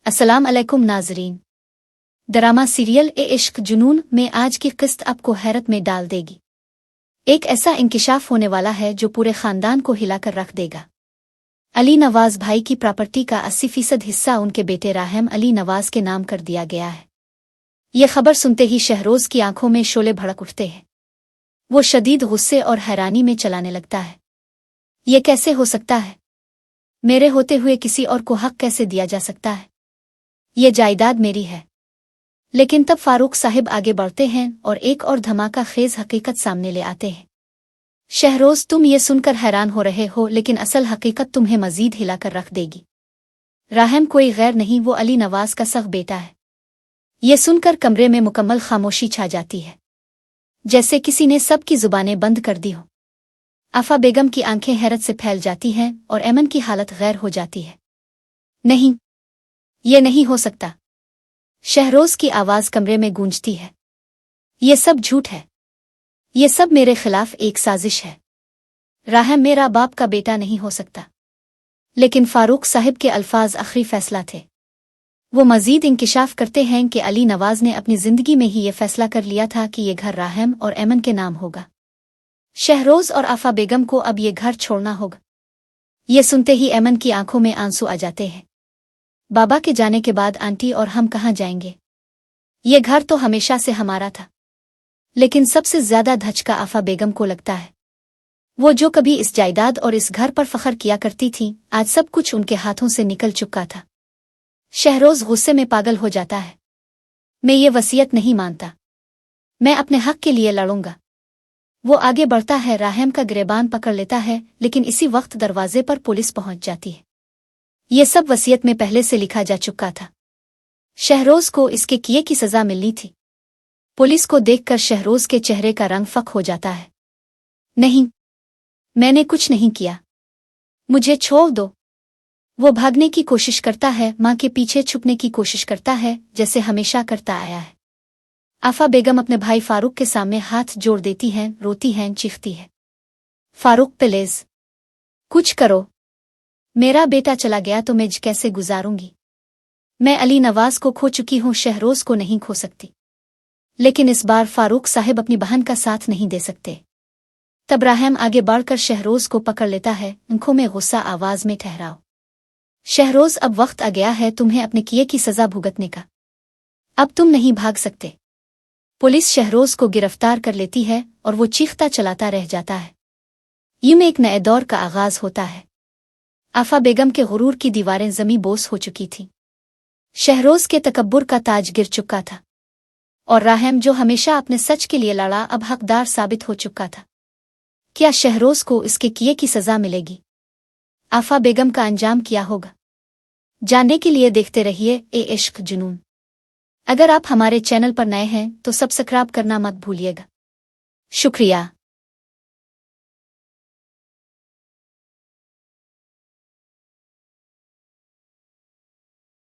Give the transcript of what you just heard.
अस्सलाम अलैकुम नाजरीन। ड्रामा सीरियल ए इश्क जुनून में आज की किस्त आपको हैरत में डाल देगी। एक ऐसा इंकिशाफ होने वाला है जो पूरे खानदान को हिलाकर रख देगा। अली नवाज भाई की प्रॉपर्टी का 80% हिस्सा उनके बेटे राहम अली नवाज के नाम कर दिया गया है। ये खबर सुनते ही शहरोज की आंखों में शोले भड़क उठते हैं। वो शदीद गुस्से और हैरानी में चलाने लगता है। ये कैसे हो सकता है? मेरे होते हुए किसी और को हक कैसे दिया जा सकता है? ये जायदाद मेरी है। लेकिन तब फारूक साहिब आगे बढ़ते हैं और एक और धमाका खेज हकीकत सामने ले आते हैं। शहरोज, तुम ये सुनकर हैरान हो रहे हो, लेकिन असल हकीकत तुम्हें मजीद हिलाकर रख देगी। राहम कोई गैर नहीं, वो अली नवाज का सग बेटा है। ये सुनकर कमरे में मुकम्मल खामोशी छा जाती है, जैसे किसी ने सबकी जुबानें बंद कर दी हो। आफा बेगम की आंखें हैरत से फैल जाती हैं और एमन की हालत गैर हो जाती है। नहीं, ये नहीं हो सकता। शहरोज की आवाज कमरे में गूंजती है। ये सब झूठ है। ये सब मेरे खिलाफ एक साजिश है। राहम मेरा बाप का बेटा नहीं हो सकता। लेकिन फारूक साहिब के अल्फाज आखिरी फैसला थे। वो मजीद इंकिशाफ करते हैं कि अली नवाज ने अपनी जिंदगी में ही ये फैसला कर लिया था कि ये घर राहम और एमन के नाम होगा। शहरोज और आफा बेगम को अब ये घर छोड़ना होगा। ये सुनते ही एमन की आंखों में आंसू आ जाते हैं। बाबा के जाने के बाद आंटी और हम कहाँ जाएंगे? ये घर तो हमेशा से हमारा था। लेकिन सबसे ज्यादा धचका आफा बेगम को लगता है। वो जो कभी इस जायदाद और इस घर पर फख्र किया करती थी, आज सब कुछ उनके हाथों से निकल चुका था। शहरोज गुस्से में पागल हो जाता है। मैं ये वसीयत नहीं मानता। मैं अपने हक के लिए लड़ूंगा। वो आगे बढ़ता है, राहम का गिरेबान पकड़ लेता है, लेकिन इसी वक्त दरवाजे पर पुलिस पहुंच जाती है। ये सब वसीयत में पहले से लिखा जा चुका था। शहरोज को इसके किए की सजा मिलनी थी। पुलिस को देखकर शहरोज के चेहरे का रंग फक हो जाता है। नहीं, मैंने कुछ नहीं किया। मुझे छोड़ दो। वो भागने की कोशिश करता है, मां के पीछे छुपने की कोशिश करता है, जैसे हमेशा करता आया है। आफा बेगम अपने भाई फारूक के सामने हाथ जोड़ देती हैं, रोती हैं, चीखती है, फारूक प्लीज कुछ करो। मेरा बेटा चला गया तो मैं कैसे गुजारूंगी? मैं अली नवाज को खो चुकी हूं, शहरोज को नहीं खो सकती। लेकिन इस बार फारूक साहिब अपनी बहन का साथ नहीं दे सकते। तब राहम आगे बढ़कर शहरोज को पकड़ लेता है, आंखों में गुस्सा आवाज में ठहराओ। शहरोज, अब वक्त आ गया है तुम्हें अपने किए की सजा भुगतने का। अब तुम नहीं भाग सकते। पुलिस शहरोज को गिरफ्तार कर लेती है और वो चीखता चलाता रह जाता है। यूं में एक नए दौर का आगाज होता है। आफा बेगम के गुरूर की दीवारें जमी बोस हो चुकी थीं। शहरोज के तकब्बुर का ताज गिर चुका था और राहम, जो हमेशा अपने सच के लिए लड़ा, अब हकदार साबित हो चुका था। क्या शहरोज को इसके किए की सजा मिलेगी? आफा बेगम का अंजाम क्या होगा? जानने के लिए देखते रहिए ए इश्क जुनून। अगर आप हमारे चैनल पर नए हैं तो सब्सक्राइब करना मत भूलिएगा। शुक्रिया।